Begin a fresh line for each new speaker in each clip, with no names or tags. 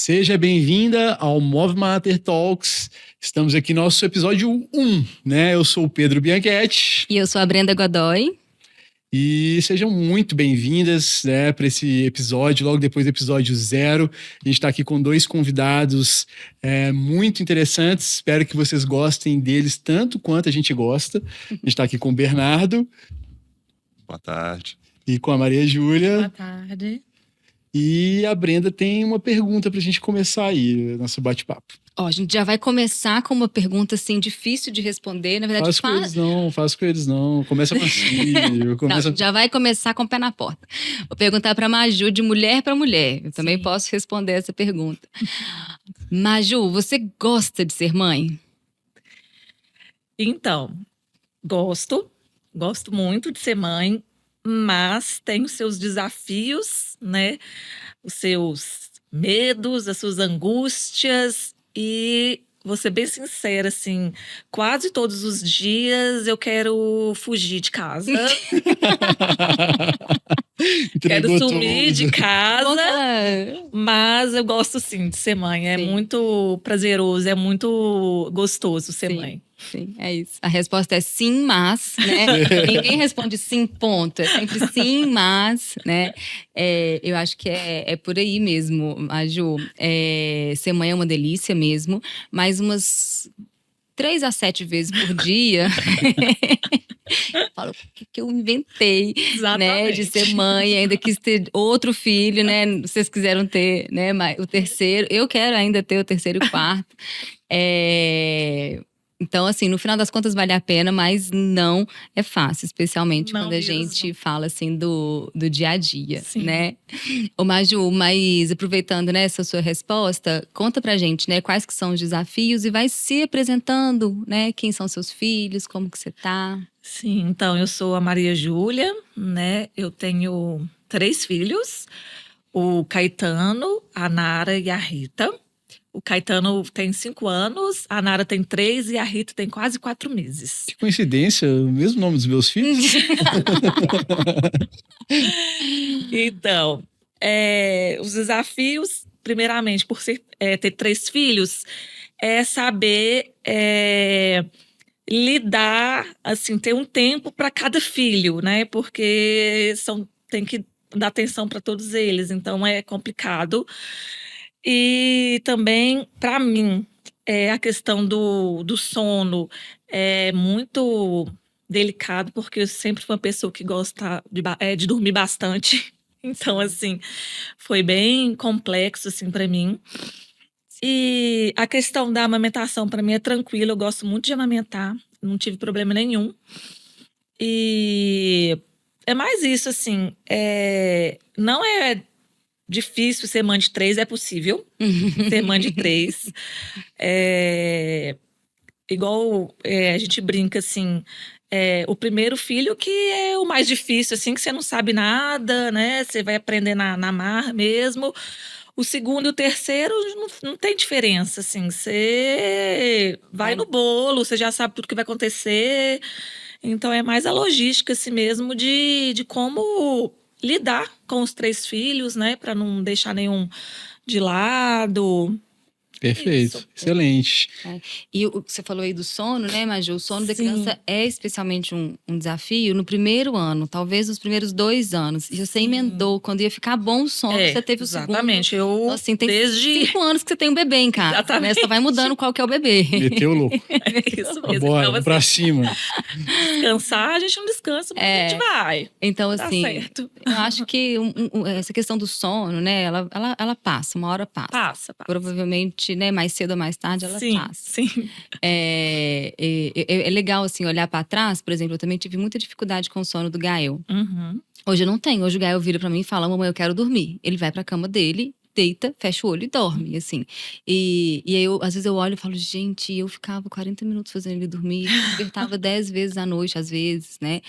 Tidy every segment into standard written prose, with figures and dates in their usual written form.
Seja bem-vinda ao Move Matter Talks. Estamos aqui no nosso episódio 1, né? Eu sou o Pedro Bianchetti.
E eu sou a Brenda Godoy.
E sejam muito bem-vindas, né, para esse episódio, logo depois do episódio 0. A gente está aqui com 2 convidados muito interessantes. Espero que vocês gostem deles tanto quanto a gente gosta. A gente está aqui com o Bernardo.
Boa tarde.
E com a Maria Júlia.
Boa tarde.
E a Brenda tem uma pergunta para a gente começar aí, nosso bate-papo.
Ó, a gente já vai começar com uma pergunta, assim, difícil de responder. Na verdade,
Faço com eles não. Começa com assim.
Não, já vai começar com o pé na porta. Vou perguntar para Maju, de mulher para mulher. Eu também posso responder essa pergunta. Maju, você gosta de ser mãe?
Então, gosto muito de ser mãe, mas tem os seus desafios, né? Os seus medos, as suas angústias. E vou ser bem sincera, assim, quase todos os dias eu quero fugir de casa. Quero sumir de casa. Mas eu gosto, sim, de ser mãe. É muito prazeroso, é muito gostoso ser mãe.
Sim, é isso. A resposta é sim, mas, né? Ninguém responde sim, ponto. É sempre sim, mas, né? Eu acho que é por aí mesmo, Maju. Ser mãe é uma delícia mesmo, mas umas 3 a 7 vezes por dia. Eu falo, o que eu inventei, né, de ser mãe, ainda quis ter outro filho, né? Vocês quiseram ter, né, o terceiro. Eu quero ainda ter o terceiro e o quarto. Então, assim, no final das contas vale a pena, mas não é fácil, especialmente quando a gente fala, assim, do dia a dia, né? Ô Maju, mas aproveitando, né, essa sua resposta, conta pra gente, né, quais que são os desafios e vai se apresentando, né, quem são seus filhos, como que você tá?
Sim, então, eu sou a Maria Júlia, né, eu tenho 3 filhos, o Caetano, a Nara e a Rita. O Caetano tem 5 anos, a Nara tem 3 e a Rita tem quase 4 meses.
Que coincidência, o mesmo nome dos meus filhos.
Então, os desafios, primeiramente, por ter 3 filhos, é saber lidar, assim, ter um tempo para cada filho, né? Porque tem que dar atenção para todos eles, então é complicado. E também, para mim, a questão do sono é muito delicado, porque eu sempre fui uma pessoa que gosta de dormir bastante. Então, assim, foi bem complexo, assim, para mim. E a questão da amamentação, para mim, é tranquila. Eu gosto muito de amamentar, não tive problema nenhum. E é mais isso, assim, não é difícil ser mãe de 3, é possível ser mãe de 3. Igual a gente brinca, assim, o primeiro filho que é o mais difícil, assim, que você não sabe nada, né? Você vai aprender na marra mesmo. O segundo e o terceiro não tem diferença, assim. Você vai no bolo, você já sabe tudo que vai acontecer. Então, é mais a logística, assim mesmo, de como lidar com os 3 filhos, né? Para não deixar nenhum de lado.
Perfeito, isso. Excelente.
E você falou aí do sono, né, Maju? O sono da criança é especialmente um desafio no primeiro ano, talvez nos primeiros 2 anos. E você emendou, quando ia ficar bom o sono, você teve o segundo.
Exatamente. Eu,
assim, tem 5 anos que você tem um bebê em casa. Exatamente. Né? Só vai mudando qual que é o bebê.
Meteu louco.
É isso mesmo.
Bora,
então, assim,
pra cima.
Descansar, a gente não descansa, mas a gente vai.
Então, assim,
certo.
Eu acho que essa questão do sono, né, ela passa, uma hora passa.
Passa.
Provavelmente, né, mais cedo ou mais tarde ela passa.
Sim.
É legal, assim, olhar pra trás. Por exemplo, eu também tive muita dificuldade com o sono do Gael.
Uhum.
Hoje eu não tenho. Hoje o Gael vira pra mim e fala: mamãe, eu quero dormir. Ele vai pra cama dele, deita, fecha o olho e dorme, assim. E aí, às vezes eu olho e falo, gente, eu ficava 40 minutos fazendo ele dormir, despertava 10 vezes à noite, às vezes, né?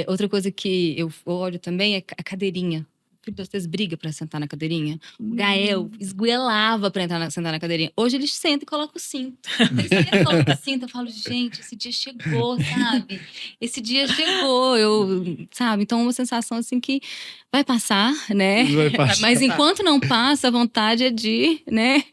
Outra coisa que eu olho também é a cadeirinha. filho de vocês briga pra sentar na cadeirinha? O Gael esgoelava pra sentar na cadeirinha. Hoje ele senta e coloca o cinto. Ele senta e coloca o cinto. Eu falo, gente, esse dia chegou, sabe? Esse dia chegou, sabe? Então, uma sensação assim que vai passar, né?
Vai passar.
Mas enquanto não passa, a vontade é de, né?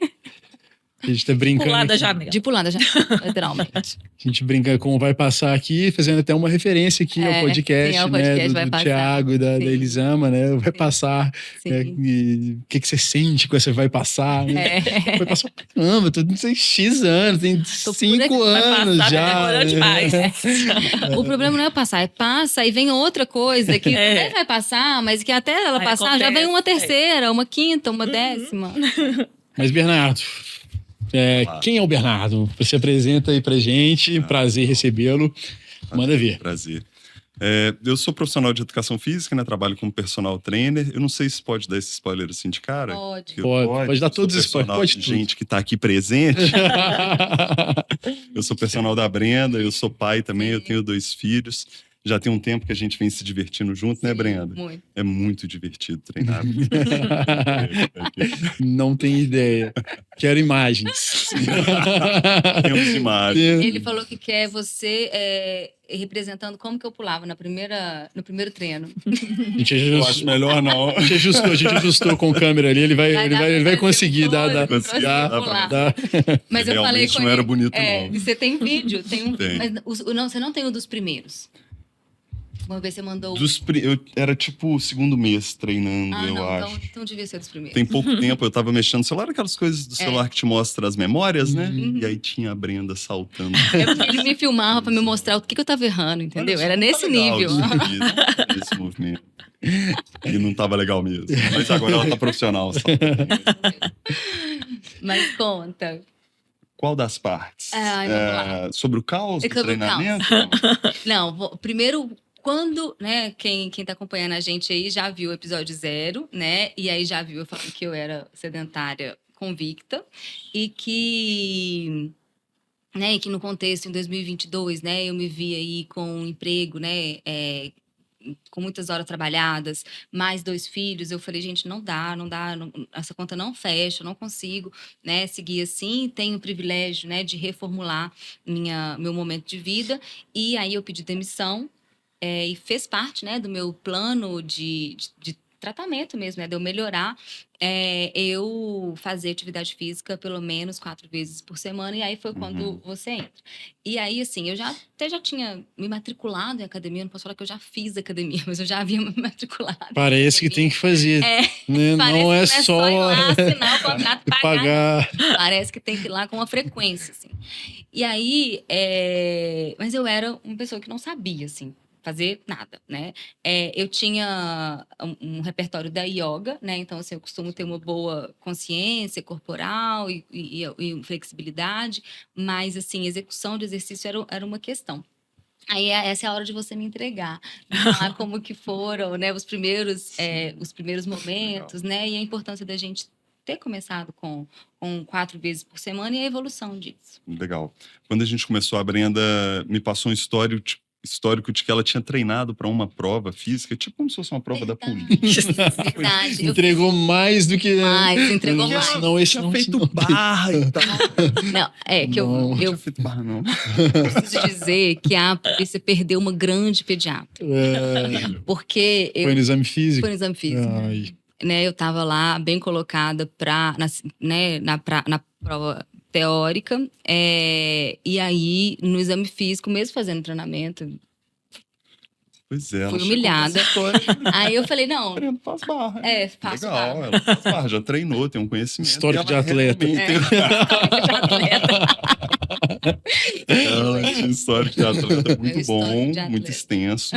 A gente tá brincando.
Pular da
aqui.
janela.
De pular da janela, literalmente.
A gente brinca com Vai Passar aqui, fazendo até uma referência aqui ao podcast,
sim, ao
né?
podcast Vai
Do
Passar.
Thiago e da
Sim.
Elisama, né? Vai Passar.
Sim.
Né? E o que você sente com essa Vai Passar, né? Vai passar pra caramba, tô tem X anos, tem 5 anos
Vai passar,
já.
tá demorando demais.
O problema não é passar, é passa e vem outra coisa que até vai passar, mas que até ela
Aí
passar já vem uma
acontece,
terceira, uma quinta, uma décima.
Mas, Bernardo, quem é o Bernardo? Você apresenta aí pra gente, prazer recebê-lo. Manda ver.
Prazer. Eu sou profissional de educação física, né? Trabalho como personal trainer. Eu não sei se pode dar esse spoiler assim de cara.
Pode.
Pode dar todos os spoilers, pode tudo.
Gente que tá aqui presente. Eu sou personal da Brenda, eu sou pai também, eu tenho 2 filhos. Já tem um tempo que a gente vem se divertindo junto, né, Brenda?
Muito.
É muito divertido treinar.
Não tem ideia. Quero imagens.
Temos imagens.
Ele falou que quer você representando como que eu pulava no primeiro treino.
A gente
Eu acho
ajustou,
melhor não.
a gente ajustou com câmera ali, ele vai conseguir dar.
Mas eu falei
Realmente
com
não
ele.
era bonito, não.
Você tem vídeo? Tem um.
Tem.
Mas não, você não tem um dos primeiros. Uma vez você mandou.
Eu era tipo o 2º mês treinando, eu
não,
acho.
então devia ser dos primeiros.
Tem pouco tempo, eu tava mexendo no celular, aquelas coisas do celular que te mostra as memórias, né? E aí tinha a Brenda saltando.
Ele me filmava pra me mostrar o que eu tava errando, entendeu?
Olha,
Era
isso
nesse
tá legal,
nível.
Esse movimento. E não tava legal mesmo. Mas agora ela tá profissional.
Mas conta.
Qual das partes?
Ai, vamos lá.
Sobre o caos do
Sobre o
treinamento?
Não, primeiro, quando, né, quem tá acompanhando a gente aí já viu o episódio 0, né? E aí já viu eu falando que eu era sedentária convicta e que, né, que no contexto em 2022, né, eu me vi aí com um emprego, né, com muitas horas trabalhadas, mais 2 filhos, eu falei, gente, não dá, essa conta não fecha, eu não consigo, né, seguir assim, tenho o privilégio, né, de reformular meu momento de vida, e aí eu pedi demissão, e fez parte, né, do meu plano de tratamento mesmo, né, de eu melhorar, eu fazer atividade física pelo menos 4 vezes por semana, e aí foi quando você entra. E aí, assim, eu até já tinha me matriculado em academia, não posso falar que eu já fiz academia, mas eu já havia me matriculado.
Parece que tem que fazer. Né? Não é só
ir lá, assinar o contrato,
pagar.
Parece que tem que ir lá com uma frequência, assim. E aí, mas eu era uma pessoa que não sabia, assim, fazer nada, né? Eu tinha um repertório da yoga, né? Então, assim, eu costumo ter uma boa consciência corporal e flexibilidade, mas, assim, execução de exercício era uma questão. Aí, essa é a hora de você me entregar, falar como que foram, né? Os primeiros momentos, né? E a importância da gente ter começado com 4 vezes por semana e a evolução disso.
Legal. Quando a gente começou, a Brenda me passou um histórico de que ela tinha treinado para uma prova física, tipo como se fosse uma prova da polícia.
Verdade.
Entregou mais do que...
Entregou mais.
Não, esse não
feito barra e tal.
Não, que
Não
eu
tinha feito barra, não.
preciso dizer que a polícia perdeu uma grande pediatra. Porque
Foi no exame físico?
Foi no exame físico.
Ai.
Né, eu estava lá bem colocada na prova teórica, e aí no exame físico, mesmo fazendo treinamento,
Pois é,
fui humilhada. Aí eu falei, não,
Brenda faz barra.
faço
Legal,
barra.
ela faz barra, já treinou, tem um conhecimento.
Histórico de atleta.
Ela tinha histórico de atleta muito
Meu
bom,
histórico de
muito
atleta.
extenso.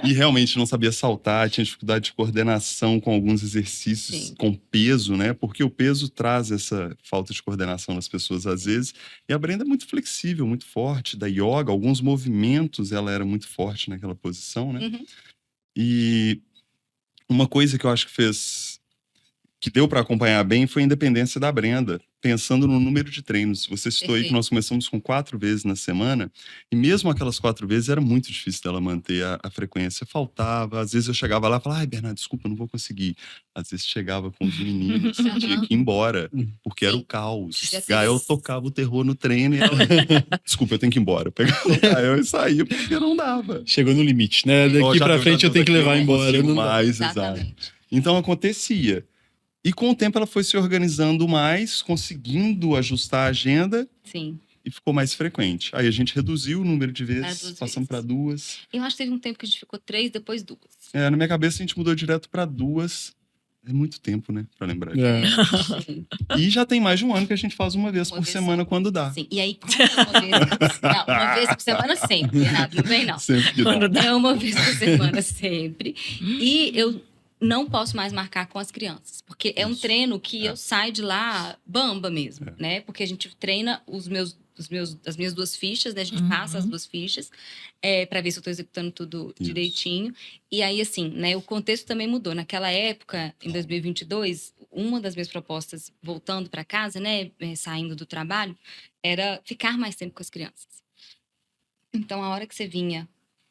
E realmente não sabia saltar, tinha dificuldade de coordenação com alguns exercícios
Sim.
com peso, né? Porque o peso traz essa falta de coordenação nas pessoas às vezes. E a Brenda é muito flexível, muito forte, da yoga, alguns movimentos ela era muito forte naquela posição, né?
Uhum.
E uma coisa que eu acho que fez que deu para acompanhar bem foi a independência da Brenda, pensando no número de treinos. Você citou aí que nós começamos com 4 vezes na semana, e mesmo aquelas 4 vezes era muito difícil dela manter a frequência. Faltava, às vezes eu chegava lá e falava, ai, Bernardo, desculpa, não vou conseguir. Às vezes chegava com os meninos, tinha que ir embora, porque era o caos. Gael tocava o terror no treino e ela, desculpa, eu tenho que ir embora. Pegava o Gael e saía, porque não dava.
Chegou no limite, né? Daqui pra frente eu tenho que levar embora.
Não mais, exato. Então acontecia. E com o tempo ela foi se organizando mais, conseguindo ajustar a agenda.
Sim.
E ficou mais frequente. Aí a gente reduziu o número de vezes, passamos para 2.
Eu acho que teve um tempo que a gente ficou 3, depois 2.
Na minha cabeça a gente mudou direto para 2. É muito tempo, né? Pra lembrar. E já tem mais de um ano que a gente faz uma vez por semana quando dá.
Sim. E aí, uma vez por semana sempre, Renato, não vem não.
Sempre que dá.
É uma vez por semana sempre. E eu não posso mais marcar com as crianças, porque é um treino que eu saio de lá bamba mesmo, né? Porque a gente treina as minhas 2 fichas, né? A gente passa as 2 fichas para ver se eu estou executando tudo direitinho. E aí, assim, né? O contexto também mudou. Naquela época, em 2022, uma das minhas propostas, voltando para casa, né? Saindo do trabalho, era ficar mais tempo com as crianças. Então, a hora que você vinha,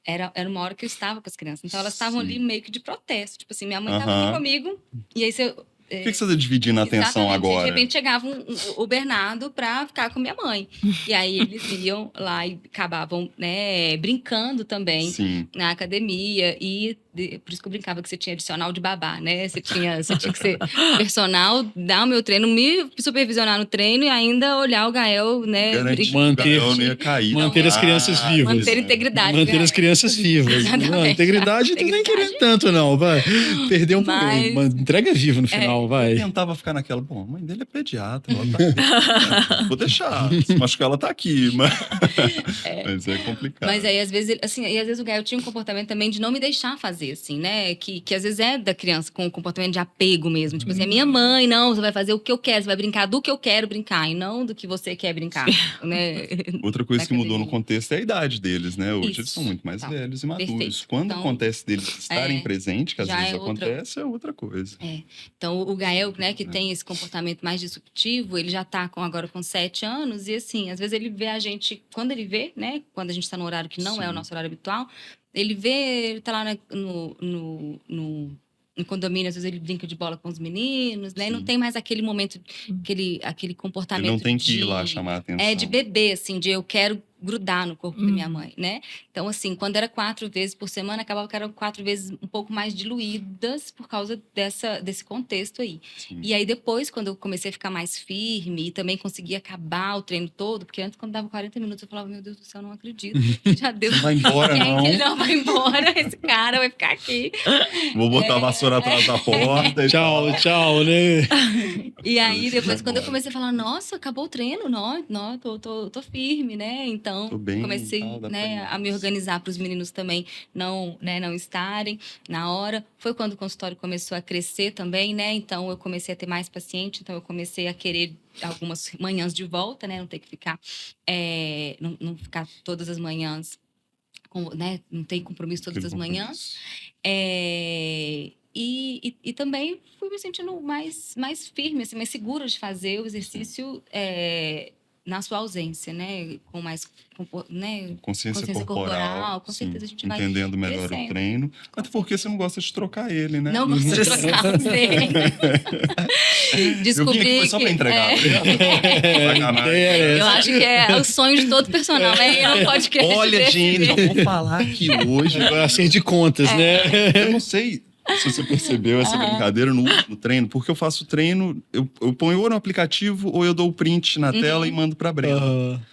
era uma hora que eu estava com as crianças. Então, elas estavam ali meio que de protesto. Tipo assim, minha mãe estava aqui comigo, e aí você...
Por que você está dividindo a atenção agora?
De repente chegava o Bernardo para ficar com minha mãe. E aí eles iam lá e acabavam, né, brincando também na academia. E por isso que eu brincava que você tinha adicional de babá, né? Você tinha que ser personal, dar o meu treino, me supervisionar no treino e ainda olhar o Gael, né?
Manter as crianças vivas.
Manter a integridade.
Manter as crianças vivas. Não, integridade tu nem querendo tanto, não. Vai. Perder um pouco. Entrega viva no final, vai.
Eu tentava ficar naquela, bom, a mãe dele é pediatra. Vou deixar. Acho que ela tá aqui, mas é complicado.
Mas aí, às vezes, assim, às vezes o Gael tinha um comportamento também de não me deixar fazer, assim, né? Que às vezes é da criança com um comportamento de apego mesmo. Tipo assim, é minha mãe, não, você vai fazer o que eu quero, você vai brincar do que eu quero brincar e não do que você quer brincar, né?
Outra coisa que mudou no contexto é a idade deles, né? Hoje eles são muito mais velhos e maduros.
Perfeito.
Quando acontece deles estarem presentes, que às vezes acontece, é outra coisa.
Então, o Gael, né, que tem esse comportamento mais disruptivo, ele já tá agora com 7 anos e, assim, às vezes ele vê a gente, quando ele vê, né, quando a gente tá no horário que não é o nosso horário habitual, ele vê, ele tá lá no condomínio, às vezes ele brinca de bola com os meninos, né? E não tem mais aquele momento, aquele comportamento.
Ele não tem que ir lá chamar a atenção.
De bebê, assim, de eu quero grudar no corpo da minha mãe, né? Então, assim, quando era 4 vezes por semana, acabava que eram 4 vezes um pouco mais diluídas por causa desse contexto aí. Sim. E aí, depois, quando eu comecei a ficar mais firme e também consegui acabar o treino todo, porque antes, quando dava 40 minutos, eu falava, meu Deus do céu, não acredito. Já deu.
Não vai embora, não.
Ele não vai embora, esse cara vai ficar aqui.
Vou botar a vassoura atrás da porta.
Tchau, né?
E aí, depois, quando eu comecei a falar, nossa, acabou o treino, não, tô firme, né? Então, comecei, né, a me organizar para os meninos também não estarem na hora. Foi quando o consultório começou a crescer também, né? Então, eu comecei a ter mais paciente, então eu comecei a querer algumas manhãs de volta, né? Não ter que ficar, não ficar todas as manhãs, né? Não tem compromisso todas as manhãs. E também fui me sentindo mais firme, assim, mais segura de fazer o exercício na sua ausência, né? Com mais
consciência corporal.
Com certeza a gente vai
entendendo melhor o treino. Até porque você não gosta de trocar ele, né?
Não gosto de trocar você. Descobri
eu vim aqui foi só pra entregar.
Eu acho que é o sonho de todo personal, né? Eu não pode querer.
Olha, gente, eu vou falar que hoje
vai ser de contas, né?
Eu não sei se você percebeu essa brincadeira no treino, porque eu faço treino, eu ponho ou no aplicativo ou eu dou o print na tela e mando pra Brenda.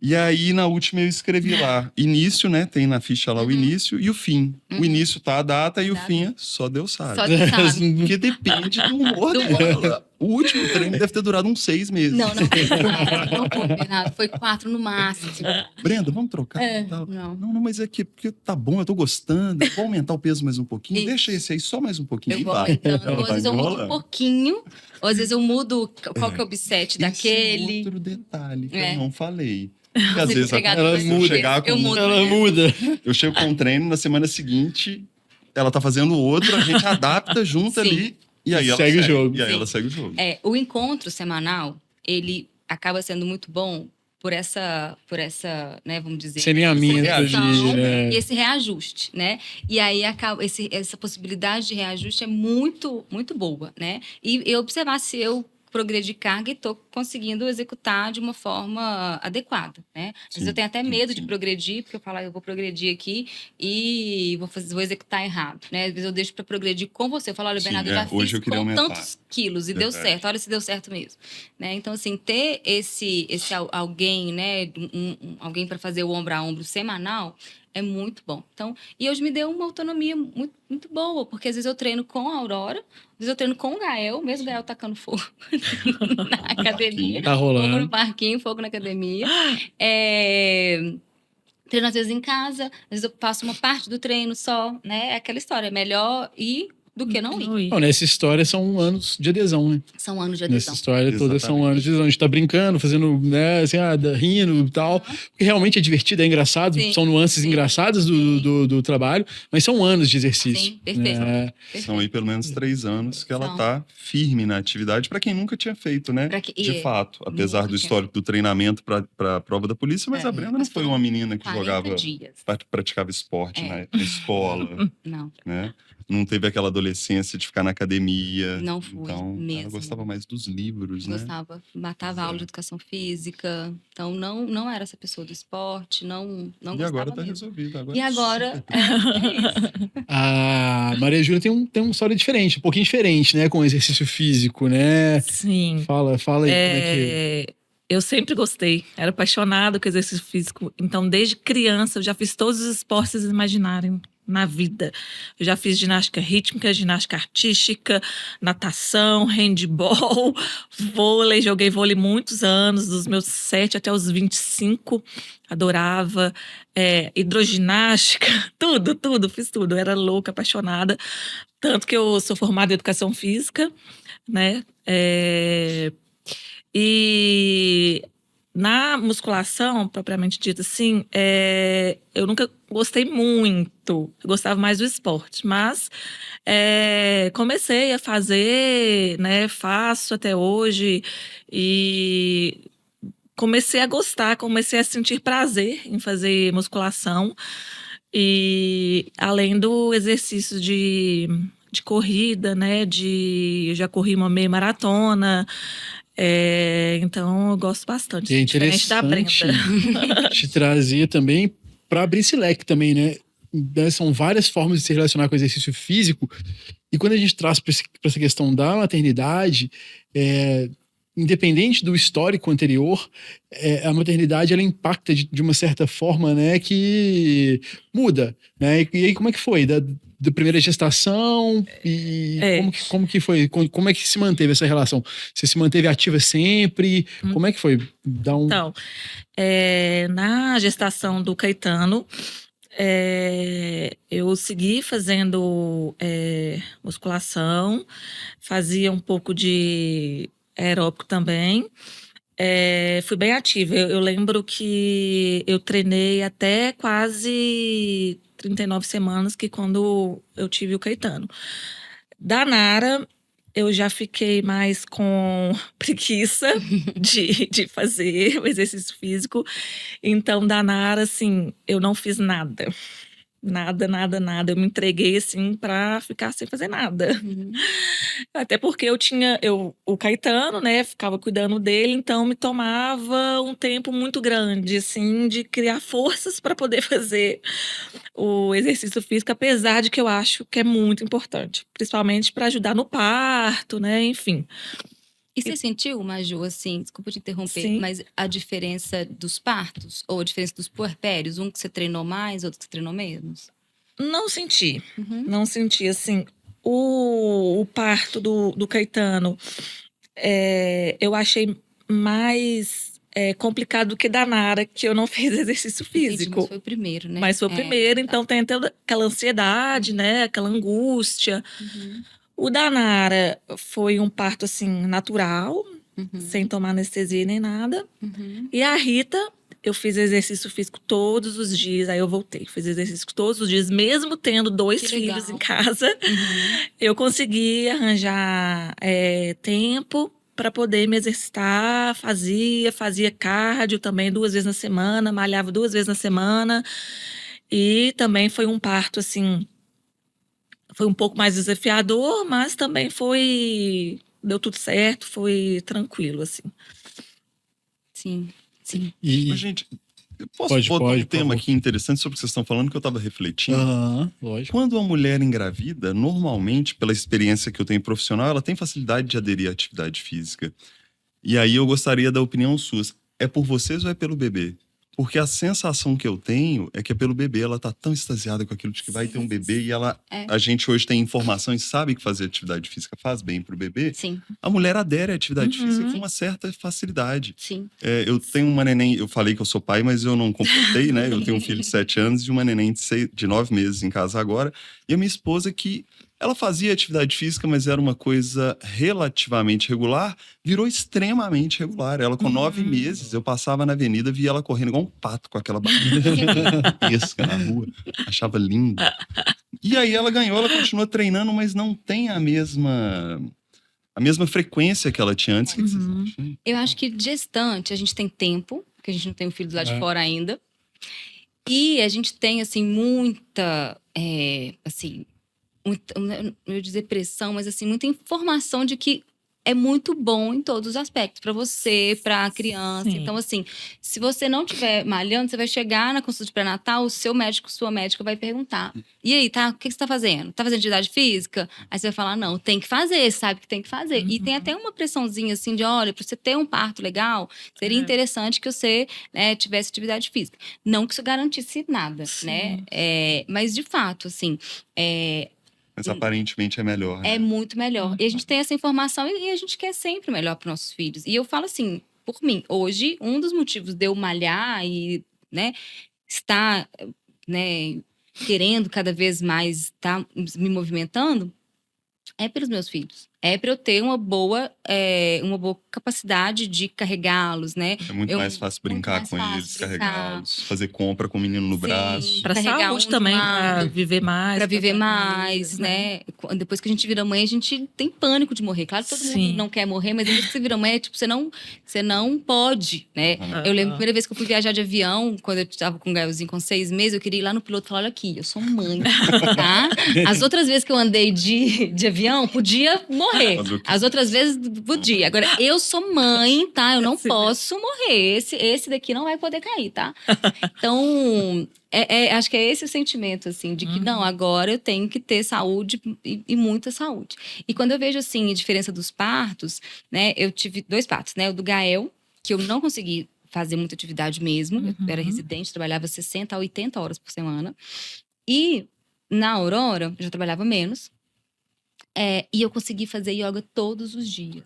E aí, na última, eu escrevi lá, início, né? Tem na ficha lá o início e o fim. O início tá a data e o fim é só Deus sabe.
Só Deus sabe.
Porque depende do humor dela. O último treino deve ter durado uns 6 meses.
Não, Bernardo, foi 4 no máximo.
Brenda, vamos trocar? Não, mas é que porque tá bom, eu tô gostando. Vou aumentar o peso mais um pouquinho.
Isso.
Deixa esse aí só mais um pouquinho.
Eu vou aumentando. Ou às vezes eu mudo um pouquinho, ou às vezes eu mudo qual que é o obset daquele.
Esse é outro detalhe que eu não falei. Porque às vezes
ela muda.
Eu chego com um treino, na semana seguinte, ela tá fazendo outro, a gente adapta junto ali. E aí ela
Segue o jogo.
E aí
Sim.
ela segue o jogo.
O encontro semanal, ele acaba sendo muito bom por essa, né, vamos dizer,
Esse alinhamento
conexão
de...
e esse reajuste, né? E aí acaba essa possibilidade de reajuste é muito, muito boa, né? E observar se eu progredir carga e estou conseguindo executar de uma forma adequada, né? Às vezes eu tenho até medo de progredir, porque eu falo, eu vou progredir aqui e vou executar errado, né? Às vezes eu deixo para progredir com você. Eu falo, olha, Bernardo, eu já
hoje
fiz
eu queria
com
aumentar.
tantos quilos e deu certo. Olha se deu certo mesmo, né? Então, assim, ter esse alguém, né? Alguém para fazer o ombro a ombro semanal é muito bom. Então, e hoje me deu uma autonomia muito, muito boa, porque às vezes eu treino com a Aurora, às vezes eu treino com o Gael, mesmo o Gael tacando fogo na academia.
Tá rolando.
Fogo no parquinho, fogo na academia. Treino às vezes em casa, às vezes eu faço uma parte do treino só, né? É aquela história, é melhor ir do que não ir.
Não, nessa história são anos de adesão, né?
São anos de
Nessa
adesão.
história toda são anos de adesão. A gente tá brincando, fazendo, né, assim, rindo e tal. Porque realmente é divertido, é engraçado.
Sim.
São nuances
Sim.
engraçadas do trabalho, mas são anos de exercício.
Sim, perfeito.
Né?
São aí pelo menos 3 anos que ela
São.
tá firme na atividade, para quem nunca tinha feito, né? De fato, apesar
nunca
do
tinha
histórico do treinamento para a prova da polícia, mas a Brenda não
mas
foi
foram
uma menina que
40
jogava,
dias.
praticava esporte na escola,
Não.
né? Não teve aquela adolescência de ficar na academia.
Não fui
Então,
mesmo.
ela gostava mais dos livros, né?
Gostava. Matava aula de educação física. Então, não era essa pessoa do esporte. Não
E
gostava
agora tá
mesmo.
resolvido.
E agora é isso.
A Maria Júlia tem uma história diferente, um pouquinho diferente, né? Com o exercício físico, né?
Sim.
Fala aí como é que...
Eu sempre gostei, era apaixonada com exercício físico. Então, desde criança, eu já fiz todos os esportes imaginários na vida. Eu já fiz ginástica rítmica, ginástica artística, natação, handball, vôlei. Joguei vôlei muitos anos, dos meus 7 até os 25. Adorava. Hidroginástica, tudo, fiz tudo. Eu era louca, apaixonada. Tanto que eu sou formada em educação física, né? E na musculação, propriamente dita assim, eu nunca gostei muito. Eu gostava mais do esporte. Mas comecei a fazer, né? Faço até hoje. E comecei a gostar, comecei a sentir prazer em fazer musculação. E além do exercício de corrida, né? Eu já corri uma meia maratona. Então eu gosto bastante.
É
Diferente da Brenda.
te trazer também para abrir esse leque também, né? São várias formas de se relacionar com o exercício físico. E quando a gente traz para essa questão da maternidade, independente do histórico anterior, a maternidade ela impacta de uma certa forma, né, que muda, né? E aí como é que foi da primeira gestação e como que foi? Como é que se manteve essa relação? Você se manteve ativa sempre? Como é que foi?
Então, na gestação do Caetano, eu segui fazendo musculação, fazia um pouco de aeróbico também. Fui bem ativa. Eu lembro que eu treinei até quase 39 semanas, que quando eu tive o Caetano. Da Nara, eu já fiquei mais com preguiça de fazer o exercício físico. Então, da Nara, assim, eu não fiz nada. Nada. Eu me entreguei, assim, pra ficar sem fazer nada. Até porque eu tinha o Caetano, né? Ficava cuidando dele, então me tomava um tempo muito grande, assim, de criar forças para poder fazer o exercício físico, apesar de que eu acho que é muito importante, principalmente para ajudar no parto, né? Enfim.
E você sentiu, Maju, assim, desculpa te interromper,
Sim.
mas a diferença dos partos ou a diferença dos puerpérios? Um que você treinou mais, outro que você treinou menos?
Não senti. Não senti, assim. O parto do Caetano, eu achei mais complicado do que da Nara, que eu não fiz exercício físico.
Entendi, mas foi o primeiro, né?
Mas foi o primeiro, então tem toda aquela ansiedade, né? Aquela angústia. O da Nara foi um parto, assim, natural, sem tomar anestesia nem nada. E a Rita, eu fiz exercício físico todos os dias. Aí eu voltei, fiz exercício todos os dias, mesmo tendo 2 filhos em casa. Eu consegui arranjar tempo para poder me exercitar. Fazia cardio também 2 vezes na semana, malhava 2 vezes na semana. E também foi um parto, assim, foi um pouco mais desafiador, mas também deu tudo certo, foi tranquilo, assim.
Sim, sim.
Mas, gente, eu posso botar um tema aqui interessante sobre o que vocês estão falando, que eu estava refletindo?
Lógico.
Quando uma mulher engravida, normalmente, pela experiência que eu tenho profissional, ela tem facilidade de aderir à atividade física. E aí eu gostaria da opinião sua. É por vocês ou é pelo bebê? Porque a sensação que eu tenho é que é pelo bebê. Ela tá tão extasiada com aquilo de que vai ter um bebê e a gente hoje tem informação e sabe que fazer atividade física faz bem pro bebê.
Sim.
A mulher adere à atividade física com uma certa facilidade.
Sim.
Eu tenho uma neném, eu falei que eu sou pai, mas eu não completei, né? Eu tenho um filho de 7 anos e uma neném de 9 meses em casa agora. E a minha esposa que ela fazia atividade física, mas era uma coisa relativamente regular, virou extremamente regular. Ela, com 9 meses, eu passava na avenida, via ela correndo igual um pato com aquela barriga gigantesca na rua. Achava lindo. E aí ela ganhou, ela continua treinando, mas não tem a mesma frequência que ela tinha antes. O que vocês acham?
Eu acho que gestante, a gente tem tempo, porque a gente não tem o filho do lado de fora ainda. E a gente tem, assim, muita, eu ia dizer pressão, mas assim, muita informação de que é muito bom em todos os aspectos, para você, para a criança.
Sim.
Então, assim, se você não estiver malhando, você vai chegar na consulta de pré-natal, o seu médico, sua médica vai perguntar: e aí, tá? O que você tá fazendo? Tá fazendo atividade física? Aí você vai falar: não, tem que fazer, sabe que tem que fazer. E tem até uma pressãozinha assim de: olha, para você ter um parto legal, seria interessante que você, né, tivesse atividade física. Não que isso garantisse nada, né? Mas, de fato, assim,
mas aparentemente é melhor. Né?
É muito melhor. E a gente tem essa informação e a gente quer sempre o melhor para nossos filhos. E eu falo assim, por mim, hoje, um dos motivos de eu malhar e, né, estar, né, querendo cada vez mais estar me movimentando, é pelos meus filhos. É para eu ter uma boa capacidade de carregá-los, né?
É muito mais fácil brincar com eles, carregá-los, fazer compra com o menino no braço.
Para saúde também, para viver mais.
Para viver mais, né? Depois que a gente vira mãe, a gente tem pânico de morrer. Claro que todo mundo não quer morrer, mas depois que você vira mãe, tipo, você não pode, né? Eu lembro a primeira vez que eu fui viajar de avião, quando eu estava com o Gaelzinho com 6 meses, eu queria ir lá no piloto e falar: olha aqui, eu sou mãe, tá? As outras vezes que eu andei de avião, podia morrer. As outras vezes podia. Agora, eu sou mãe, tá? Eu não posso morrer. Esse daqui não vai poder cair, tá? Então, acho que é esse o sentimento, assim, de que não, agora eu tenho que ter saúde e muita saúde. E quando eu vejo, assim, a diferença dos partos, né? Eu tive 2 partos, né? O do Gael, que eu não consegui fazer muita atividade mesmo. Eu era residente, trabalhava 60 a 80 horas por semana. E na Aurora, eu já trabalhava menos. E eu consegui fazer yoga todos os dias.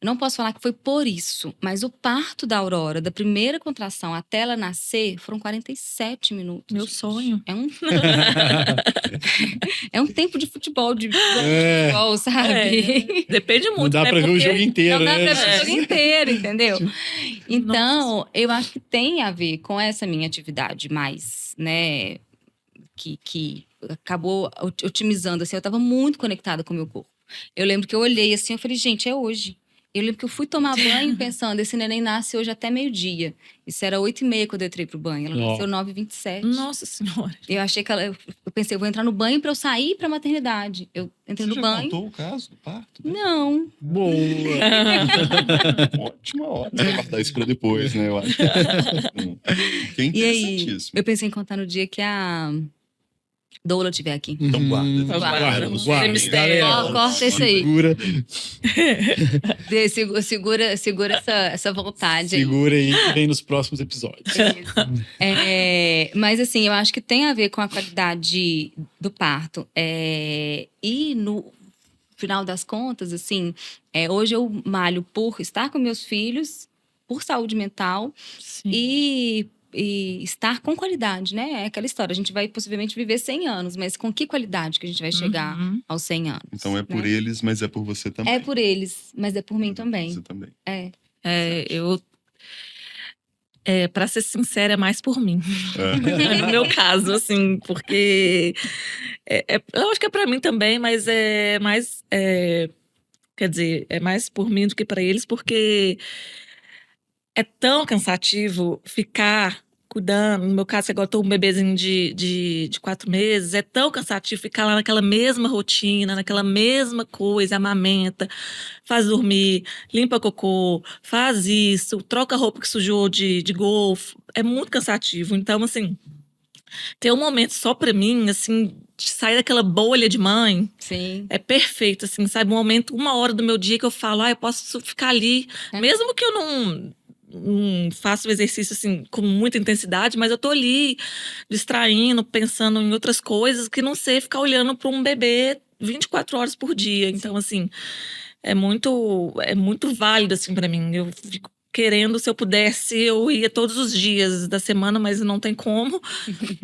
Eu não posso falar que foi por isso, mas o parto da Aurora, da primeira contração até ela nascer, foram 47 minutos.
Meu sonho.
É um tempo de futebol, futebol, sabe?
Depende muito.
Não dá pra ver o jogo inteiro,
não
né?
Não dá pra ver o jogo inteiro, entendeu? Então, eu acho que tem a ver com essa minha atividade mais, né, que acabou otimizando, assim, eu tava muito conectada com o meu corpo. Eu lembro que eu olhei assim, eu falei: gente, é hoje. Eu lembro que eu fui tomar banho pensando: esse neném nasce hoje até meio-dia. Isso era 8h30 quando eu entrei pro banho. Ela nasceu 9h27.
Nossa Senhora.
Eu achei que eu pensei: eu vou entrar no banho pra eu sair pra maternidade. Eu entrei no banho.
Você já contou o caso do parto?
Não.
Boa.
Ótima hora. Você vai guardar isso pra depois, né? Eu acho. Que é interessantíssimo.
Eu pensei em contar no dia que a Doula estiver aqui.
Então guarda.
Guarda.
Corta isso aí.
Segura.
Segura essa vontade aí.
Segura aí que vem nos próximos episódios.
Mas assim, eu acho que tem a ver com a qualidade do parto. E no final das contas, assim, hoje eu malho por estar com meus filhos, por saúde mental e estar com qualidade, né? É aquela história, a gente vai possivelmente viver 100 anos, mas com que qualidade que a gente vai chegar aos 100 anos?
Então é por eles, mas é por você também.
É por eles, mas é por mim também.
Você também.
Para ser sincera, é mais por mim.
É.
No meu caso, assim, porque eu acho que é para mim também, mas é mais, quer dizer, é mais por mim do que para eles, porque é tão cansativo ficar cuidando. No meu caso, agora eu tô com um bebezinho de 4 meses. É tão cansativo ficar lá naquela mesma rotina, naquela mesma coisa, amamenta, faz dormir, limpa cocô, faz isso, troca a roupa que sujou de golfe. É muito cansativo. Então, assim, ter um momento só pra mim, assim, de sair daquela bolha de mãe,
Sim.
é perfeito, assim, sabe? Um momento, 1 hora do meu dia que eu falo, eu posso ficar ali, mesmo que eu não faço o exercício, assim, com muita intensidade, mas eu tô ali, distraindo, pensando em outras coisas, que não sei ficar olhando para um bebê 24 horas por dia. Então, assim, é muito válido, assim, pra mim. Eu fico querendo, se eu pudesse, eu ia todos os dias da semana, mas não tem como.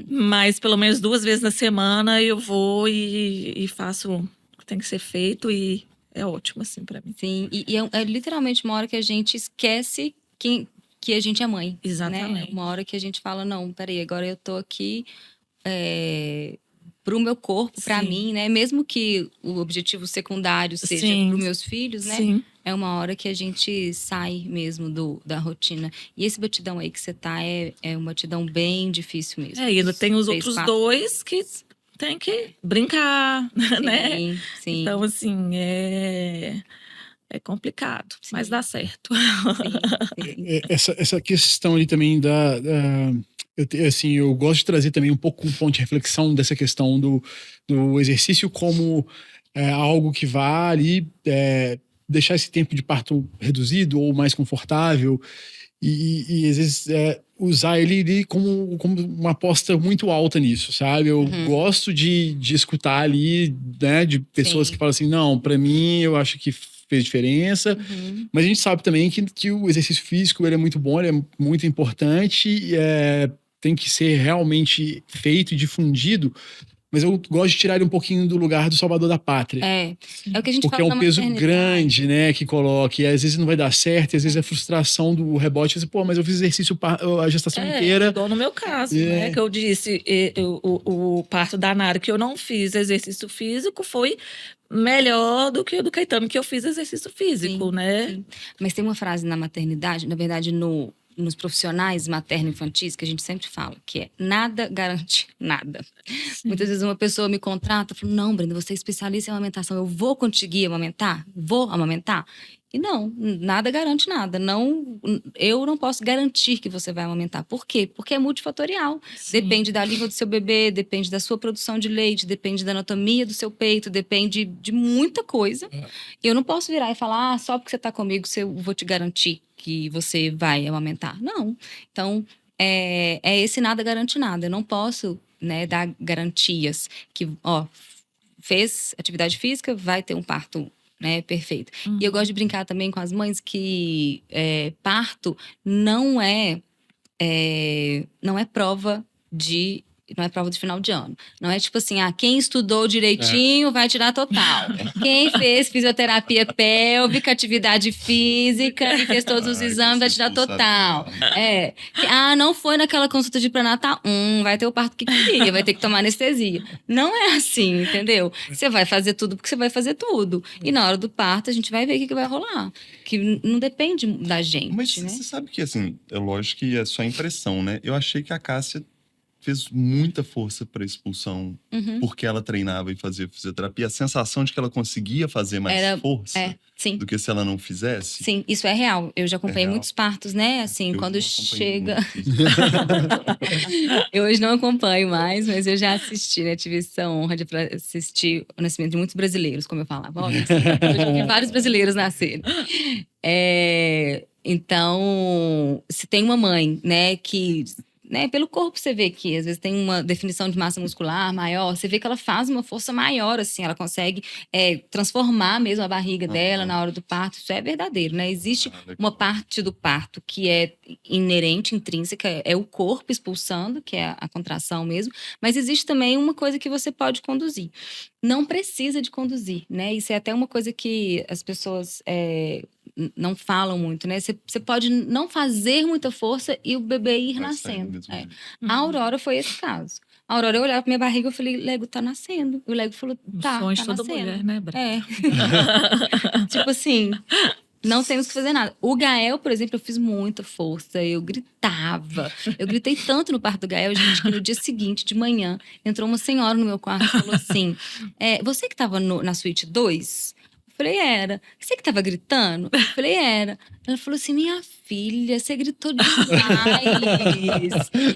Mas pelo menos 2 vezes na semana eu vou e faço o que tem que ser feito e é ótimo, assim, pra mim.
Sim, e é literalmente uma hora que a gente esquece que a gente é mãe.
Exatamente.
Né? Uma hora que a gente fala, não, peraí, agora eu tô aqui pro meu corpo, pra
Sim.
mim, né? Mesmo que o objetivo secundário seja
Sim.
pros meus filhos, né?
Sim.
É uma hora que a gente sai mesmo da rotina. E esse batidão aí que você tá é uma batidão bem difícil mesmo.
E ainda tem os
3,
outros
4.
2 que tem que brincar, né?
Sim, sim.
Então, assim, é complicado, mas dá certo.
Sim.
Essa questão ali também eu gosto de trazer também um pouco um ponto de reflexão dessa questão do exercício como algo que vai ali deixar esse tempo de parto reduzido ou mais confortável e às vezes usar ele ali como uma aposta muito alta nisso, sabe? Eu gosto de escutar ali, né, de pessoas que falam assim, não, pra mim eu acho que fez diferença, mas a gente sabe também que o exercício físico ele é muito bom, ele é muito importante, tem que ser realmente feito e difundido, mas eu gosto de tirar ele um pouquinho do lugar do salvador da pátria.
É o que a gente
porque
fala
é um peso grande, né, que coloca, e às vezes não vai dar certo, e às vezes é frustração do rebote, assim, pô, mas eu fiz exercício a gestação inteira.
Igual no meu caso, né, que eu disse, o parto da Nara que eu não fiz exercício físico foi melhor do que o do Caetano, que eu fiz exercício físico, né?
Sim. Mas tem uma frase na maternidade, na verdade, nos profissionais materno-infantis, que a gente sempre fala, que é nada garante nada. Sim. Muitas vezes uma pessoa me contrata e fala, não, Brenda, você é especialista em amamentação, eu vou conseguir amamentar? Vou amamentar? E não, nada garante nada. Não, eu não posso garantir que você vai amamentar. Por quê? Porque é multifatorial. Sim. Depende da língua do seu bebê, depende da sua produção de leite, depende da anatomia do seu peito, depende de muita coisa. Eu não posso virar e falar, só porque você está comigo, eu vou te garantir que você vai amamentar. Não. Então, é esse nada garante nada. Eu não posso, né, dar garantias que, fez atividade física, vai ter um parto, né, perfeito. E eu gosto de brincar também com as mães que parto não é prova de final de ano. Não é tipo assim, quem estudou direitinho vai tirar total. Quem fez fisioterapia pélvica, atividade física e fez todos os exames vai tirar total. Não foi naquela consulta de pré-natal, vai ter o parto que queria, vai ter que tomar anestesia. Não é assim, entendeu? Você vai fazer tudo porque você vai fazer tudo. E na hora do parto a gente vai ver o que vai rolar. Que não depende da gente,
mas
né?
Você sabe que, assim, é lógico que é só impressão, né? Eu achei que a Cássia fez muita força para a expulsão, porque ela treinava e fazia fisioterapia. A sensação de que ela conseguia fazer mais força do que se ela não fizesse.
Sim, isso é real. Eu já acompanhei muitos partos, né? Assim, quando chega... Eu hoje não acompanho mais, mas eu já assisti, né? Tive essa honra de assistir o nascimento de muitos brasileiros, como eu falava. Olha, assim, eu já vi vários brasileiros nascerem. Então, se tem uma mãe, né, que... Né, pelo corpo você vê que às vezes tem uma definição de massa muscular maior, você vê que ela faz uma força maior, assim, ela consegue transformar mesmo a barriga dela na hora do parto, isso é verdadeiro, né? Existe uma parte do parto que é inerente, intrínseca, é o corpo expulsando, que é a contração mesmo, mas existe também uma coisa que você pode conduzir. Não precisa de conduzir, né? Isso é até uma coisa que as pessoas não falam muito, né? Você pode não fazer muita força e o bebê ir
Vai
nascendo.
saindo mesmo.
A Aurora foi esse caso. A Aurora, eu olhava pra minha barriga e falei, Lego, tá nascendo. E o Lego falou, tá,
sonho
tá
de toda
nascendo.
mulher, né, Brenda?
Tipo assim, não temos que fazer nada. O Gael, por exemplo, eu fiz muita força, eu gritava. Eu gritei tanto no parto do Gael, gente, que no dia seguinte, de manhã, entrou uma senhora no meu quarto e falou assim, você que tava na suíte 2? Eu falei, era. Você que tava gritando? Eu falei, era. Ela falou assim, minha filha, você gritou demais.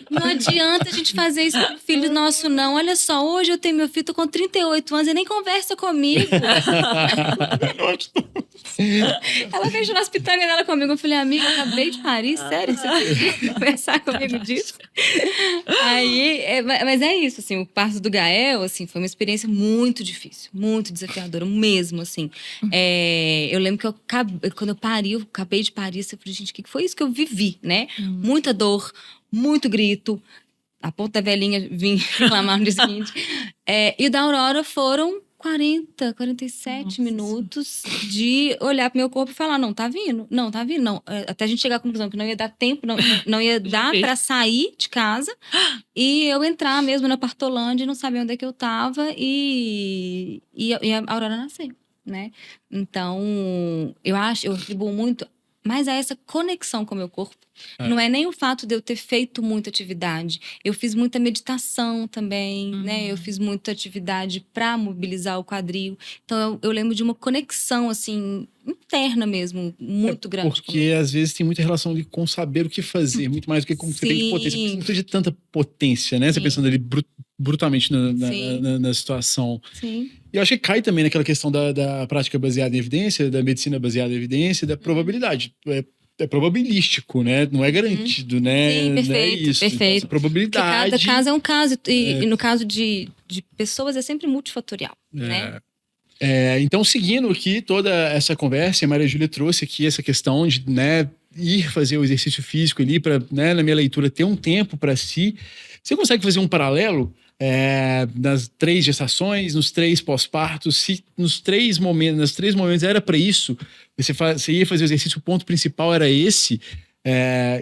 Não adianta a gente fazer isso pro filho nosso, não. Olha só, hoje eu tenho meu filho, tô com 38 anos e nem conversa comigo. Ela veio nas pitangas dela comigo. Eu falei, amiga, eu acabei de parir, sério? Você quer conversar comigo disso? Aí, mas é isso, assim, o parto do Gael, assim, foi uma experiência muito difícil, muito desafiadora, mesmo, assim. Eu lembro que quando eu pari, eu acabei de parir, eu falei, gente, o que foi isso que eu vivi, né? Muita dor, muito grito. A ponta da velhinha vim reclamar no dia seguinte. E o da Aurora foram 47 minutos de olhar pro meu corpo e falar, não, tá vindo. Até a gente chegar à conclusão que não ia dar tempo, não ia dar pra sair de casa e eu entrar mesmo na Partolândia e não saber onde é que eu tava e a Aurora nascer, né? Então, eu atribuo muito mais a essa conexão com o meu corpo. Não é nem o fato de eu ter feito muita atividade. Eu fiz muita meditação também, né? Eu fiz muita atividade para mobilizar o quadril. Então, eu lembro de uma conexão, assim, interna mesmo, muito grande.
Porque, às vezes, tem muita relação ali com saber o que fazer. Muito mais do que com você tem de potência. Você precisa de tanta potência, né? Você pensando ali brutalmente na situação.
Sim.
E eu acho que cai também naquela questão da prática baseada em evidência, da medicina baseada em evidência, da probabilidade. É probabilístico, né? Não é garantido, né?
Sim, perfeito,
não é isso.
perfeito.
Então, probabilidade.
Porque cada caso é um caso. E no caso de pessoas é sempre multifatorial, né?
Então, seguindo aqui toda essa conversa, a Maria Júlia trouxe aqui essa questão de, né, ir fazer o exercício físico ali, para, né, na minha leitura, ter um tempo para si. Você consegue fazer um paralelo nas 3 gestações, nos 3 pós-partos, se nos 3 momentos era para isso, você ia fazer o exercício, o ponto principal era esse.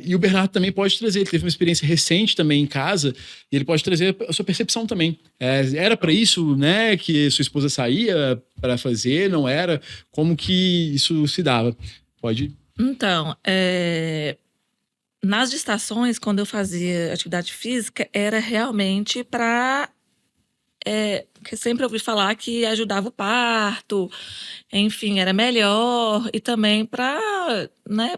E o Bernardo também pode trazer, ele teve uma experiência recente também em casa, e ele pode trazer a sua percepção também. Era para isso, né, que sua esposa saía para fazer, não era? Como que isso se dava? Pode.
Então, nas gestações, quando eu fazia atividade física, era realmente para... porque sempre ouvi falar que ajudava o parto, enfim, era melhor, e também para, né?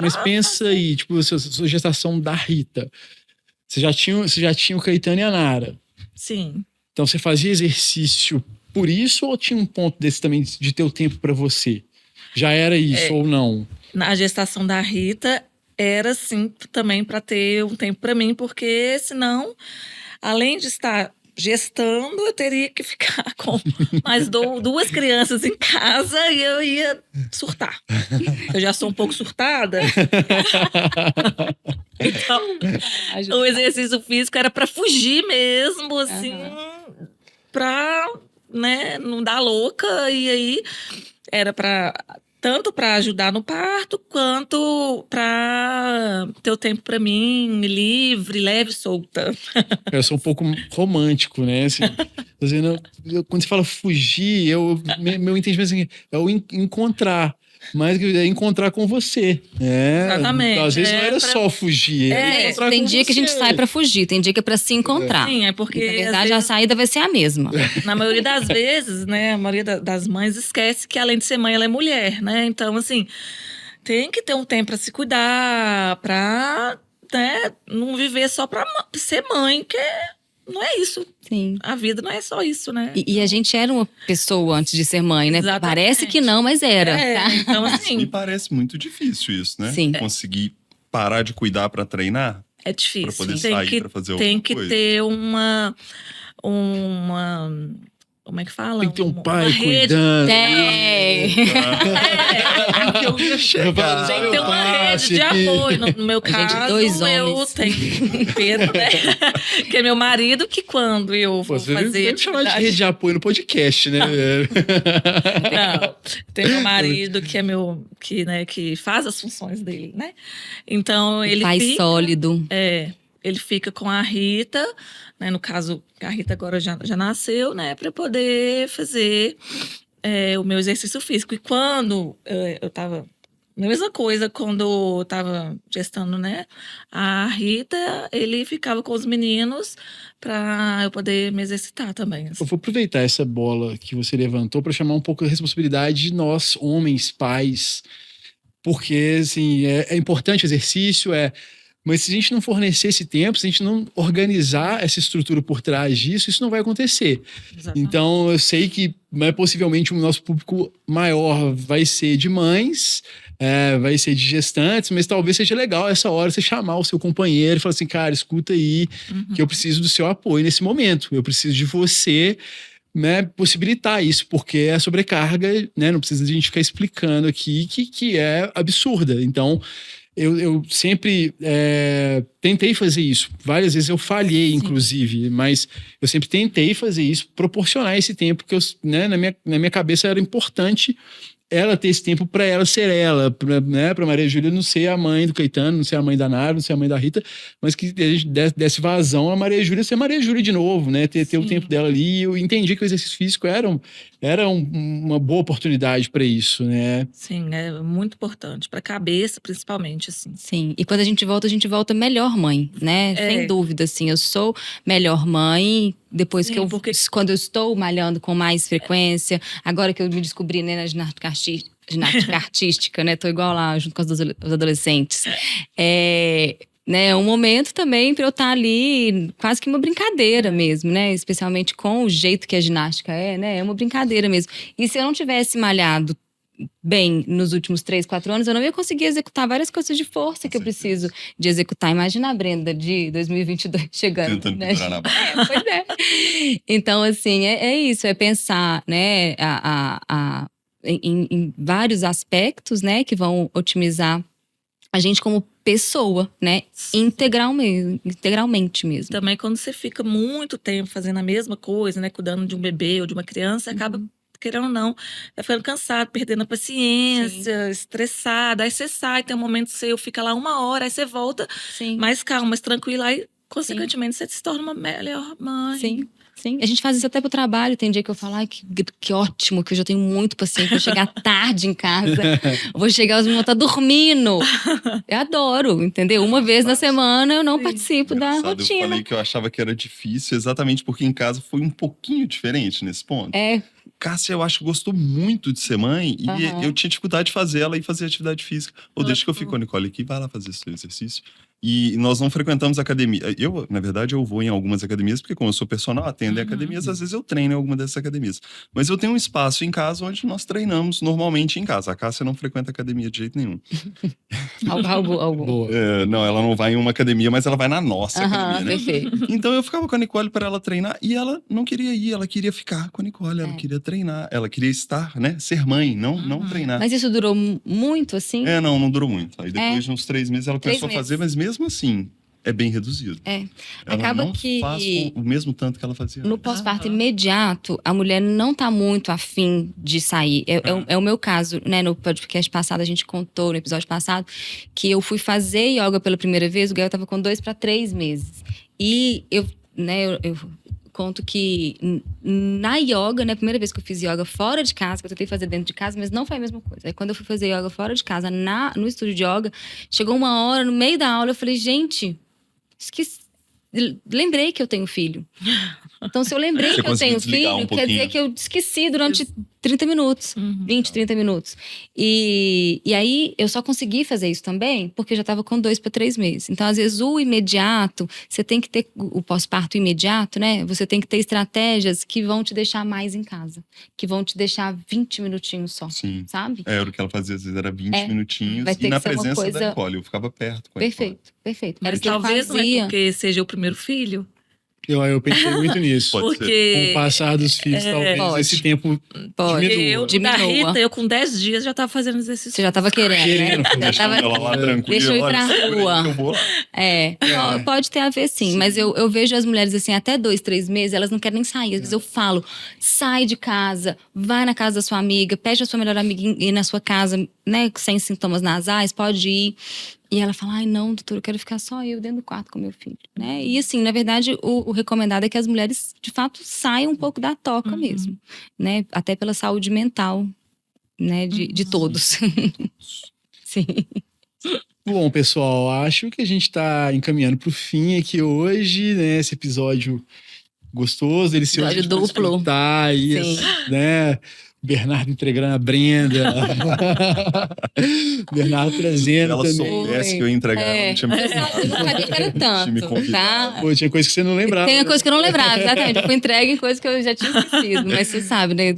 Mas pensa aí, tipo, sua gestação da Rita. Você já tinha o Caetano e a Nara.
Sim.
Então você fazia exercício por isso ou tinha um ponto desse também de ter o tempo para você? Já era isso ou não?
Na gestação da Rita, era sim também para ter um tempo para mim, porque senão, além de estar gestando, eu teria que ficar com mais 2 crianças em casa e eu ia surtar. Eu já sou um pouco surtada. Então, o exercício físico era para fugir mesmo, assim, para, né, não dar louca. E aí era tanto para ajudar no parto, quanto para ter o tempo para mim, livre, leve, solta.
Eu sou um pouco romântico, né? Assim, quando você fala fugir, meu entendimento assim, é o encontrar. Mais que encontrar com você.
Exatamente.
Às vezes não era só fugir.
Tem dia que a gente sai pra fugir, tem dia que é pra se encontrar.
Sim, é porque...
Na verdade, a saída vai ser a mesma.
Na maioria das vezes, né, a maioria das mães esquece que, além de ser mãe, ela é mulher, né? Então, assim, tem que ter um tempo pra se cuidar, pra, né, não viver só pra ser mãe, que não é isso.
Sim.
A vida não é só isso, né?
E a gente era uma pessoa antes de ser mãe, né?
Exatamente.
Parece que não, mas era. Tá?
Então, assim...
E parece muito difícil isso, né?
Sim.
Conseguir parar de cuidar para treinar.
É difícil.
Para poder sair para fazer
Tem
alguma
que
coisa.
ter como é que fala?
Tem que ter um pai
Uma rede.
cuidando.
Eu ia chegar.
Tem que ter uma rede de apoio. No meu caso,
dois
eu
homens.
tenho Pedro, né? Que é meu marido, que quando eu vou
Você
fazer
deve chamar de rede de apoio no podcast, né?
Não, tem meu marido que é que faz as funções dele, né? Então ele
Pai
fica,
sólido.
ele fica com a Rita, né? No caso, a Rita agora já nasceu, né? Para poder fazer o meu exercício físico. E quando eu tava a mesma coisa quando eu tava gestando, né? A Rita, ele ficava com os meninos para eu poder me exercitar também.
Eu vou aproveitar essa bola que você levantou para chamar um pouco a responsabilidade de nós, homens, pais, porque assim, é importante o exercício, mas se a gente não fornecer esse tempo, se a gente não organizar essa estrutura por trás disso, isso não vai acontecer.
Exatamente.
Então, eu sei que possivelmente o nosso público maior vai ser de mães, vai ser de gestantes, mas talvez seja legal essa hora você chamar o seu companheiro e falar assim, cara, escuta aí, que eu preciso do seu apoio nesse momento. Eu preciso de você, né, possibilitar isso, porque a sobrecarga, né, não precisa de a gente ficar explicando aqui que é absurda. Então, eu sempre tentei fazer isso. Várias vezes eu falhei, inclusive, mas eu sempre tentei fazer isso, proporcionar esse tempo que né, na minha cabeça era importante ela ter esse tempo para ela ser ela, para Maria Júlia não ser a mãe do Caetano, não ser a mãe da Nara, não ser a mãe da Rita, mas que a gente desse vazão a Maria Júlia ser Maria Júlia de novo, né? Ter o tempo dela ali. Eu entendi que o exercício físico era uma boa oportunidade para isso, né?
Sim, é muito importante, para a cabeça, principalmente, assim.
Sim, e quando a gente volta melhor mãe, né? Sem dúvida, assim, eu sou melhor mãe depois que quando eu estou malhando com mais frequência, agora que eu me descobri, né, na ginástica artística, né? Tô igual lá, junto com os adolescentes. Né, é um momento também para eu estar ali, quase que uma brincadeira mesmo, né? Especialmente com o jeito que a ginástica né? É uma brincadeira mesmo. E se eu não tivesse malhado bem nos últimos 3, 4 anos, eu não ia conseguir executar várias coisas de força que eu preciso de executar. Imagina a Brenda de 2022 chegando.
Tentando
né?
pendurar na barra.
Pois é. Então, assim, é isso, é pensar, né, em vários aspectos, né, que vão otimizar a gente como pessoa, né, integralmente mesmo.
Também quando você fica muito tempo fazendo a mesma coisa, né, cuidando de um bebê ou de uma criança, acaba, querendo ou não, vai ficando cansado, perdendo a paciência, estressado. Aí você sai, tem um momento seu, fica lá 1 hora, aí você volta mais calmo, mais tranquilo, aí consequentemente você se torna uma melhor mãe.
Sim, a gente faz isso até pro trabalho. Tem dia que eu falo, ai, que ótimo, que eu já tenho muito paciente. Vou chegar tarde em casa, vou chegar, os meninos vão estar dormindo. Eu adoro, entendeu? Uma vez na semana eu não participo da rotina.
Eu falei que eu achava que era difícil, exatamente porque em casa foi um pouquinho diferente nesse ponto. Cássia, eu acho que gostou muito de ser mãe e eu tinha dificuldade de fazer ela ir fazer atividade física. Ou deixa que eu fico com a Nicole aqui, vai lá fazer seu exercício. E nós não frequentamos academia. Na verdade, eu vou em algumas academias, porque como eu sou personal, atendo em academias, às vezes eu treino em alguma dessas academias. Mas eu tenho um espaço em casa onde nós treinamos normalmente em casa. A Cássia não frequenta academia de jeito nenhum.
Algo.
Boa.
Não, ela não vai em uma academia, mas ela vai na nossa academia, né?
Perfeito.
Então eu ficava com a Nicole para ela treinar e ela não queria ir, ela queria ficar com a Nicole, ela queria treinar, ela queria estar, né? Ser mãe, não treinar.
Mas isso durou muito, assim?
Não durou muito. Aí depois de uns 3 meses ela começou a fazer, mas mesmo assim, é bem reduzido. Ela
acaba
não
que
faz o mesmo tanto que ela fazia.
No pós-parto imediato, a mulher não tá muito afim de sair. É o meu caso, né? No podcast passado, a gente contou, no episódio passado, que eu fui fazer yoga pela primeira vez, o Gael tava com 2 para 3 meses. E eu conto que na yoga, né, a primeira vez que eu fiz yoga fora de casa, que eu tentei fazer dentro de casa, mas não foi a mesma coisa. Aí quando eu fui fazer yoga fora de casa, no estúdio de yoga, chegou uma hora, no meio da aula, eu falei, gente, lembrei que eu tenho filho. Então, se eu lembrei que eu tenho filho, quer dizer que eu esqueci durante 30 minutos, 20, 30 minutos. E aí, eu só consegui fazer isso também porque eu já estava com 2 para 3 meses. Então, às vezes, o imediato, você tem que ter o pós-parto imediato, né? Você tem que ter estratégias que vão te deixar mais em casa. Que vão te deixar 20 minutinhos só, sabe?
O que ela fazia, às vezes, era 20 minutinhos.
Vai ter
e na
que ser
presença
uma coisa...
da Nicole, eu ficava perto com a Nicole.
Perfeito.
Mas talvez não é porque seja o primeiro filho,
Eu pensei muito nisso.
Pode
Com
Porque
o passar dos filhos, talvez
Pode.
esse tempo
Pode.
diminua.
da
Diminua.
Rita, eu com 10 dias já tava fazendo exercício.
Você já tava querendo,
Querendo,
né? Já
Deixando
tava...
ela lá tranquila.
Deixa eu ir pra
olha, segura aí
rua.
que eu vou lá.
Pode ter a ver sim, mas eu vejo as mulheres assim, até 2, 3 meses, elas não querem nem sair. Às vezes eu falo, sai de casa, vai na casa da sua amiga, pede a sua melhor amiga ir na sua casa, né, sem sintomas nasais, pode ir. E ela fala, ai não, doutora, eu quero ficar só eu dentro do quarto com meu filho, né? E assim, na verdade, o recomendado é que as mulheres, de fato, saiam um pouco da toca mesmo, né? Até pela saúde mental, né, de todos. Sim.
Bom, pessoal, acho que a gente está encaminhando para o fim aqui hoje, né? Esse episódio gostoso, delicioso.
Episódio duplo.
Tá aí,
Sim.
né? Bernardo entregando a Brenda. Bernardo trazendo
Ela
também.
soubesse que eu ia entregar, ela não tinha me
Eu não sabia que era
Tinha me
tanto,
convidado.
tá?
Pô, tinha coisa que você não lembrava.
Tem coisa que eu não lembrava, exatamente. Eu fui entregue em coisa que eu já tinha esquecido. Mas você sabe, né?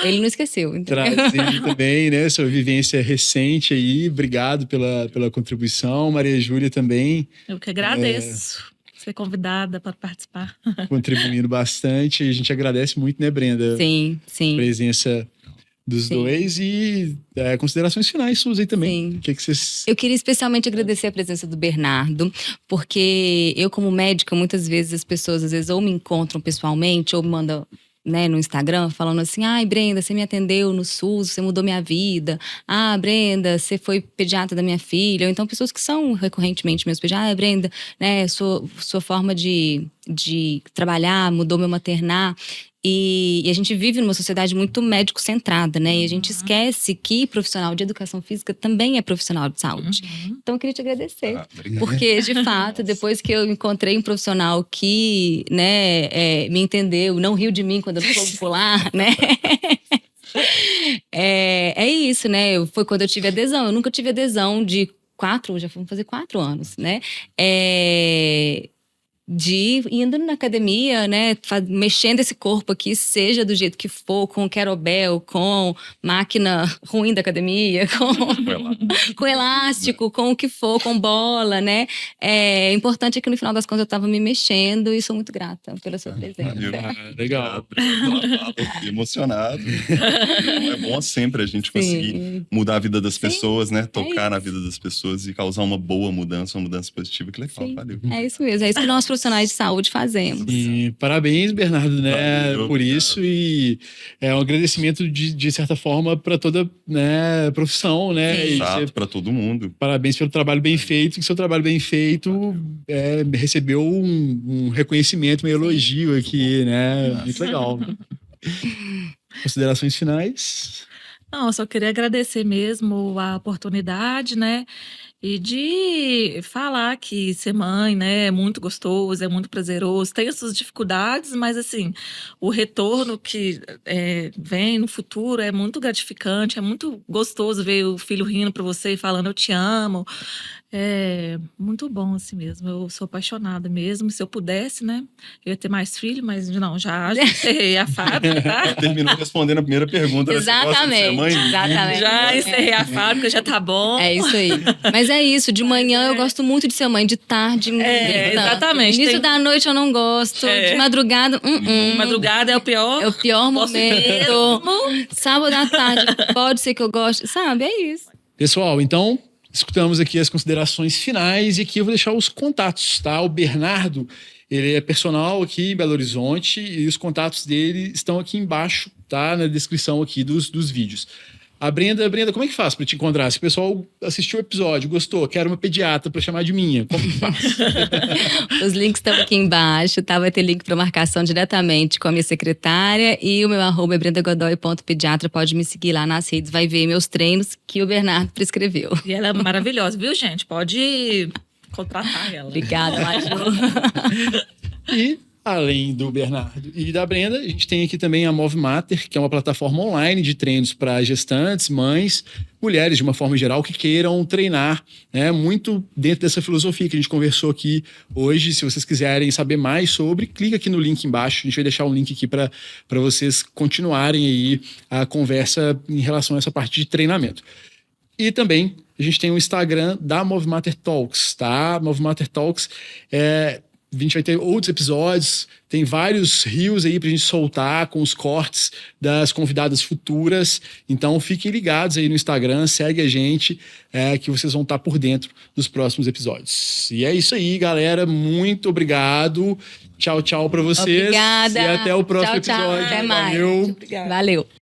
Ele não esqueceu. Entendeu?
Trazendo também, né? Sua vivência recente aí. Obrigado pela contribuição. Maria Júlia também
Eu que agradeço ser convidada para participar.
contribuindo bastante. A gente agradece muito, né, Brenda?
Sim,
A
sim.
presença dos
Sim.
dois e considerações finais suas aí também.
Sim.
O que vocês...
Eu queria especialmente agradecer a presença do Bernardo, porque eu, como médica, muitas vezes as pessoas às vezes ou me encontram pessoalmente ou me mandam, né, no Instagram falando assim, ai, Brenda, você me atendeu no SUS, você mudou minha vida. Ah, Brenda, você foi pediatra da minha filha. Ou então pessoas que são recorrentemente meus pediatras. Ah, Brenda, né, sua forma de trabalhar mudou meu maternar. E a gente vive numa sociedade muito médico-centrada, né? E a gente esquece que profissional de educação física também é profissional de saúde. Então, eu queria te agradecer.
Obrigado.
Porque, de fato, depois que eu encontrei um profissional que, né, me entendeu, não riu de mim quando eu soube pular, né? É isso, né? Foi quando eu tive adesão. Eu nunca tive adesão de 4, já vamos fazer 4 anos, né? De indo na academia, né, mexendo esse corpo aqui, seja do jeito que for, com kettlebell, com máquina ruim da academia, com elástico, com o que for, com bola, né? É importante é que no final das contas eu estava me mexendo e sou muito grata pela sua presença.
Legal.
Fiquei emocionado. É bom sempre a gente
Sim.
conseguir mudar a vida das pessoas, né? Tocar
isso.
na vida das pessoas e causar uma boa mudança, uma mudança positiva. Que legal,
Sim.
valeu.
É isso mesmo, é isso que nós profissionais de saúde fazemos.
E parabéns, Bernardo, né,
Valeu,
por isso. E é um agradecimento de certa forma para toda, né, profissão, né?
Sim.
E
Exato, para todo mundo.
parabéns pelo trabalho bem feito. Que seu trabalho bem feito recebeu um reconhecimento, um elogio aqui, né? Muito legal. Considerações finais?
Não, eu só queria agradecer mesmo a oportunidade, né? E de falar que ser mãe, né, é muito gostoso, é muito prazeroso, tem as suas dificuldades, mas assim, o retorno que vem no futuro é muito gratificante, é muito gostoso ver o filho rindo para você e falando eu te amo. É muito bom assim mesmo, eu sou apaixonada mesmo. Se eu pudesse, né, eu ia ter mais filho, mas não, já encerrei a fábrica, tá?
Terminou respondendo a primeira pergunta. né? Você gosta de ser mãe?
Exatamente.
Já encerrei a fábrica, já tá bom.
É isso aí. Mas é isso, de manhã eu gosto muito de ser mãe, de tarde,
exatamente.
Início da noite eu não gosto, de madrugada,
Madrugada é o pior.
é o pior
Posso
momento.
mesmo.
Sábado à tarde pode ser que eu goste, sabe? É isso.
Pessoal, então, escutamos aqui as considerações finais e aqui eu vou deixar os contatos, tá? O Bernardo, ele é personal aqui em Belo Horizonte e os contatos dele estão aqui embaixo, tá? Na descrição aqui dos vídeos. A Brenda, como é que faz para te encontrar? Se o pessoal assistiu o episódio, gostou, quer uma pediatra para chamar de minha, como que faz?
Os links estão aqui embaixo, tá? Vai ter link para marcação diretamente com a minha secretária e o meu @é brendagodoy.pediatra. Pode me seguir lá nas redes, vai ver meus treinos que o Bernardo prescreveu.
E ela é maravilhosa, viu, gente? Pode contratar ela.
Obrigada, Maju.
E, além do Bernardo e da Brenda, a gente tem aqui também a Movmater, que é uma plataforma online de treinos para gestantes, mães, mulheres de uma forma geral que queiram treinar, né? Muito dentro dessa filosofia que a gente conversou aqui hoje. Se vocês quiserem saber mais sobre, clica aqui no link embaixo. A gente vai deixar um link aqui para vocês continuarem aí a conversa em relação a essa parte de treinamento. E também a gente tem o Instagram da Movmater Talks, tá? Movmater Talks A gente vai ter outros episódios, tem vários rios aí pra gente soltar com os cortes das convidadas futuras. Então fiquem ligados aí no Instagram, segue a gente, que vocês vão estar por dentro dos próximos episódios. E é isso aí, galera. Muito obrigado. Tchau, tchau pra vocês.
Obrigada.
E até o próximo
Tchau, tchau.
episódio.
Até mais.
Valeu.
Obrigada.
Valeu.